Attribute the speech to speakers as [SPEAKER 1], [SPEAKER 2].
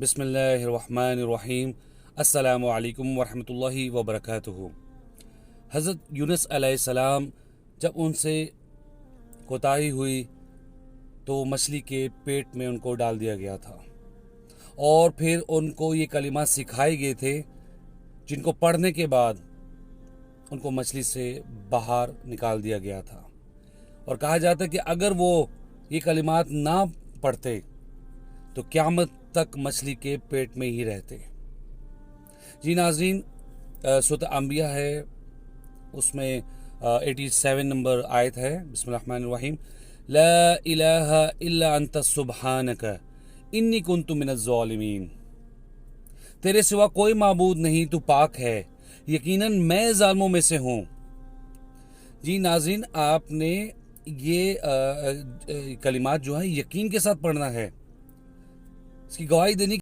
[SPEAKER 1] بسم اللہ الرحمن الرحیم۔ السلام علیکم ورحمۃ اللہ وبرکاتہ۔ حضرت یونس علیہ السلام جب ان سے کوتاہی ہوئی تو مچھلی کے پیٹ میں ان کو ڈال دیا گیا تھا، اور پھر ان کو یہ کلمات سکھائے گئے تھے جن کو پڑھنے کے بعد ان کو مچھلی سے باہر نکال دیا گیا تھا، اور کہا جاتا ہے کہ اگر وہ یہ کلمات نہ پڑھتے تو قیامت تک مچھلی کے پیٹ میں ہی رہتے۔ جی ناظرین، سورۃ انبیاء ہے، اس میں 87 نمبر آیت ہے۔ بسم اللہ الرحمن الرحیم۔ لا الہ الا انت سبحانک انی کنت من الظالمین۔ تیرے سوا کوئی معبود نہیں، تو پاک ہے، یقیناً میں ظالموں میں سے ہوں۔ جی ناظرین، آپ نے یہ کلمات جو ہیں یقین کے ساتھ پڑھنا ہے، اس کی گواہی دینی